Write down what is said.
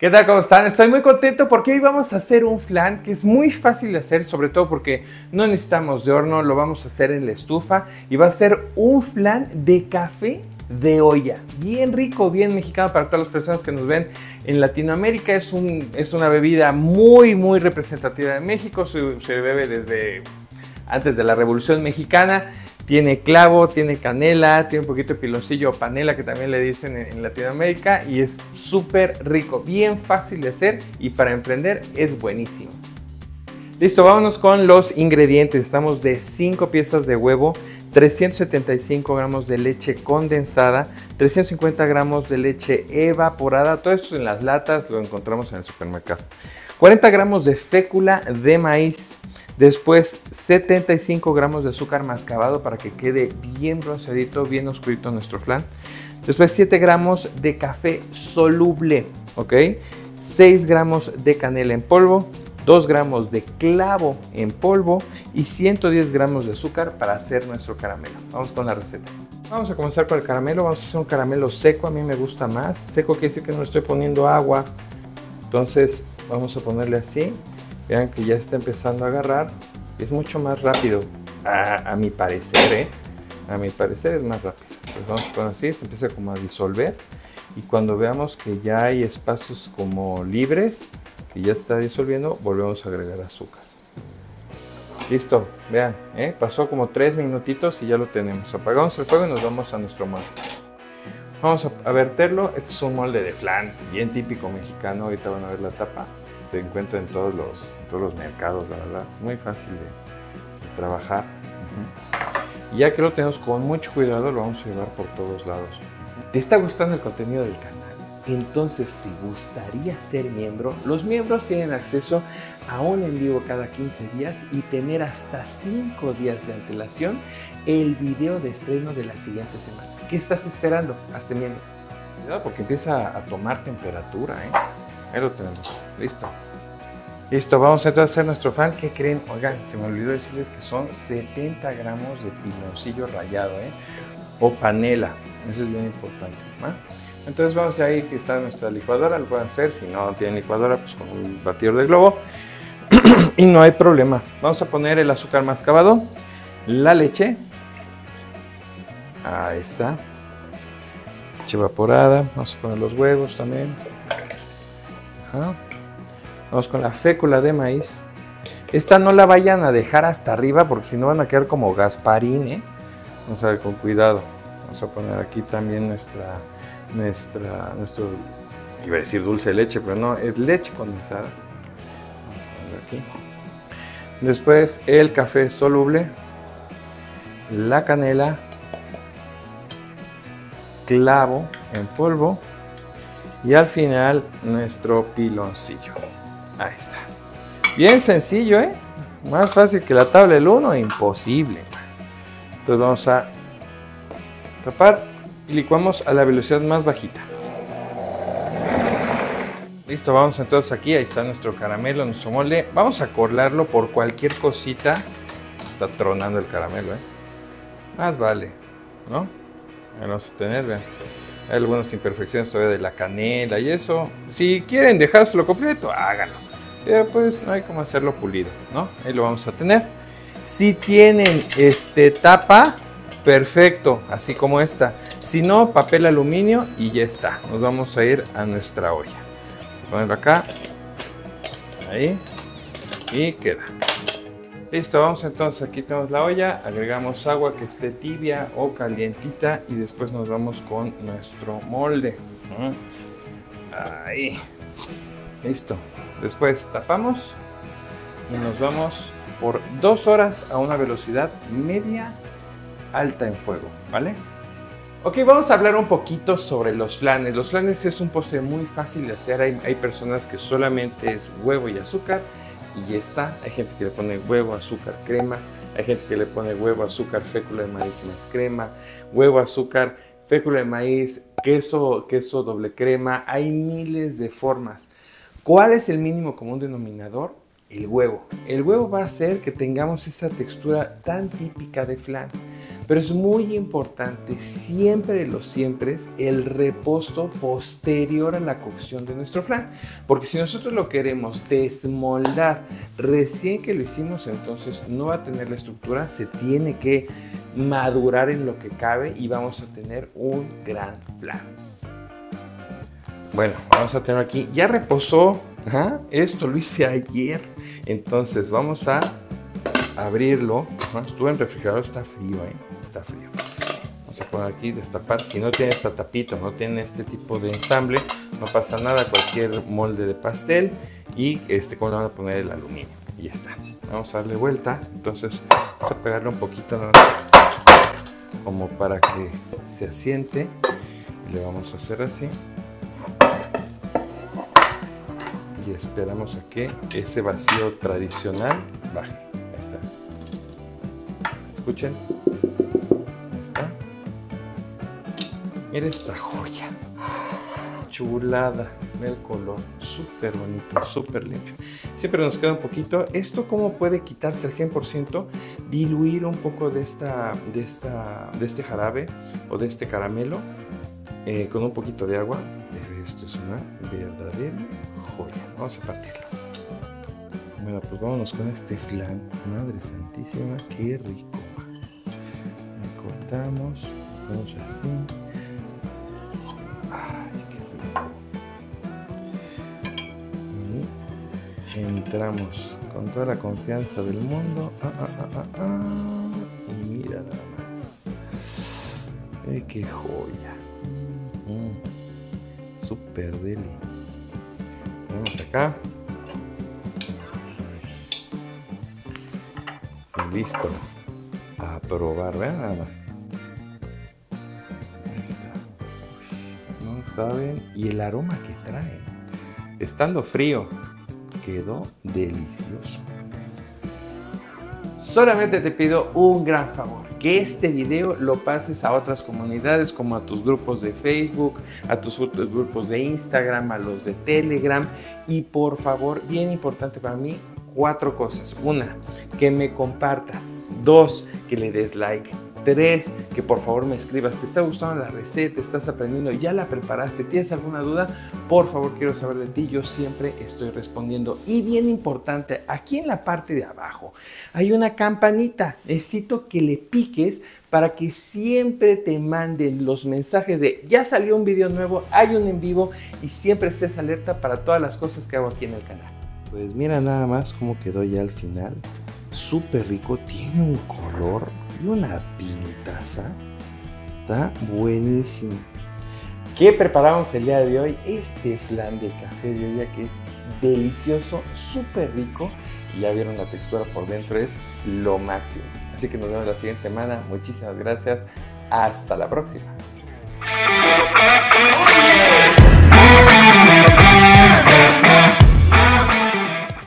¿Qué tal? ¿Cómo están? Estoy muy contento porque hoy vamos a hacer un flan que es muy fácil de hacer, sobre todo porque no necesitamos de horno, lo vamos a hacer en la estufa y va a ser un flan de café de olla. Bien rico, bien mexicano para todas las personas que nos ven en Latinoamérica. Es una bebida muy representativa de México, se bebe desde antes de la Revolución Mexicana. Tiene clavo, tiene canela, tiene un poquito de piloncillo o panela que también le dicen en Latinoamérica y es súper rico, bien fácil de hacer y para emprender es buenísimo. Listo, vámonos con los ingredientes. Estamos de 5 piezas de huevo, 375 gramos de leche condensada, 350 gramos de leche evaporada, todo esto en las latas, lo encontramos en el supermercado. 40 gramos de fécula de maíz. Después 75 gramos de azúcar mascabado para que quede bien bronceadito, bien oscurito nuestro flan. Después 7 gramos de café soluble, ¿ok? 6 gramos de canela en polvo, 2 gramos de clavo en polvo y 110 gramos de azúcar para hacer nuestro caramelo. Vamos con la receta. Vamos a comenzar con el caramelo. Vamos a hacer un caramelo seco, a mí me gusta más. Seco quiere decir que no le estoy poniendo agua. Entonces vamos a ponerle así. Vean que ya está empezando a agarrar. Es mucho más rápido, a mi parecer, ¿eh? A mi parecer es más rápido. Entonces vamos a poner así, se empieza como a disolver. Y cuando veamos que ya hay espacios como libres, que ya está disolviendo, volvemos a agregar azúcar. Listo, vean, pasó como 3 minutitos y ya lo tenemos. Apagamos el fuego y nos vamos a nuestro molde. Vamos a verterlo. Este es un molde de flan, bien típico mexicano. Ahorita van a ver la tapa. Se encuentra en todos los mercados, la verdad. Es muy fácil de trabajar. Y ya que lo tenemos con mucho cuidado, lo vamos a llevar por todos lados. ¿Te está gustando el contenido del canal? Entonces, ¿te gustaría ser miembro? Los miembros tienen acceso a un en vivo cada 15 días y tener hasta 5 días de antelación el video de estreno de la siguiente semana. ¿Qué estás esperando? Hazte miembro. Cuidado porque empieza a tomar temperatura, Ahí lo tenemos. Listo. Listo, vamos entonces a hacer nuestro flan. ¿Qué creen? Oigan, se me olvidó decirles que son 70 gramos de piloncillo rallado, o panela. Eso es bien importante, Entonces vamos a ir, que está nuestra licuadora, lo pueden hacer. Si no tienen licuadora, pues con un batidor de globo. Y no hay problema. Vamos a poner el azúcar mascabado, la leche. Ahí está. Leche evaporada. Vamos a poner los huevos también. Vamos con la fécula de maíz. Esta no la vayan a dejar hasta arriba porque si no van a quedar como Gasparín, Vamos a ver con cuidado. Vamos a poner aquí también nuestro, iba a decir dulce de leche, pero no, es leche condensada. Vamos a poner aquí. Después el café soluble, la canela, clavo en polvo. Y al final, nuestro piloncillo. Ahí está. Bien sencillo, Más fácil que la tabla del 1, imposible. Entonces vamos a tapar y licuamos a la velocidad más bajita. Listo, vamos entonces aquí. Ahí está nuestro caramelo, nuestro molde. Vamos a colarlo por cualquier cosita. Está tronando el caramelo, Más vale, ¿no? Ahí vamos a tener, vean. Hay algunas imperfecciones todavía de la canela y eso. Si quieren dejárselo completo, háganlo. Pero pues no hay como hacerlo pulido, ¿no? Ahí lo vamos a tener. Si tienen tapa, perfecto, así como esta. Si no, papel aluminio y ya está. Nos vamos a ir a nuestra olla. Vamos a ponerlo acá. Ahí. Y queda. Listo, vamos entonces, aquí tenemos la olla, agregamos agua que esté tibia o calientita y después nos vamos con nuestro molde. Ahí. Listo. Después tapamos y nos vamos por 2 horas a una velocidad media alta en fuego, ¿vale? Ok, vamos a hablar un poquito sobre los flanes. Los flanes es un postre muy fácil de hacer. Hay personas que solamente es huevo y azúcar. Y ya está. Hay gente que le pone huevo, azúcar, crema. Hay gente que le pone huevo, azúcar, fécula de maíz más crema. Huevo, azúcar, fécula de maíz, queso doble crema. Hay miles de formas. ¿Cuál es el mínimo común denominador? el huevo. El huevo va a hacer que tengamos esta textura tan típica de flan. Pero es muy importante, siempre de los siempre, el reposto posterior a la cocción de nuestro flan. Porque si nosotros lo queremos desmoldar recién que lo hicimos, entonces no va a tener la estructura, se tiene que madurar en lo que cabe y vamos a tener un gran flan. Bueno, vamos a tener aquí, ya reposó, esto lo hice ayer, entonces vamos a abrirlo. Estuvo en el refrigerador, está frío, está frío. Vamos a poner aquí, destapar. Si no tiene esta tapita, no tiene este tipo de ensamble, no pasa nada, cualquier molde de pastel. Y como le van a poner el aluminio, y ya está. Vamos a darle vuelta, entonces vamos a pegarle un poquito, ¿no? Como para que se asiente. Y le vamos a hacer así. Y esperamos a que ese vacío tradicional baje. Ahí está. ¿Escuchen? Ahí está. Mira esta joya. Chulada. Mira el color. Súper bonito, súper limpio. Siempre nos queda un poquito. ¿Esto cómo puede quitarse al 100%? Diluir un poco de este jarabe o de este caramelo con un poquito de agua. Esto es una verdadera joya. Vamos a partirlo. Bueno, pues vámonos con este flan. Madre santísima, qué rico. Cortamos, vamos así. Ay, qué rico. Y entramos con toda la confianza del mundo. Y mira nada más. Qué joya. Super deli. Vamos acá. Y listo. A probar, vean nada más. Ahí está. No saben. Y el aroma que trae. Estando frío, quedó delicioso. Solamente te pido un gran favor. Que este video lo pases a otras comunidades, como a tus grupos de Facebook, a tus grupos de Instagram, a los de Telegram. Y por favor, bien importante para mí, 4 cosas. 1, que me compartas. 2, que le des like. 3, que por favor me escribas. ¿Te está gustando la receta? ¿Estás aprendiendo? ¿Ya la preparaste? ¿Tienes alguna duda? Por favor, quiero saber de ti. Yo siempre estoy respondiendo. Y bien importante, aquí en la parte de abajo hay una campanita. Necesito que le piques para que siempre te manden los mensajes de ya salió un video nuevo, hay un en vivo y siempre estés alerta para todas las cosas que hago aquí en el canal. Pues mira nada más cómo quedó ya al final. Súper rico, tiene un color y una pintaza. Está buenísimo. ¿Qué preparamos el día de hoy? Este flan de café de olla que es delicioso, súper rico. Y ya vieron la textura por dentro, es lo máximo. Así que nos vemos la siguiente semana. Muchísimas gracias. Hasta la próxima.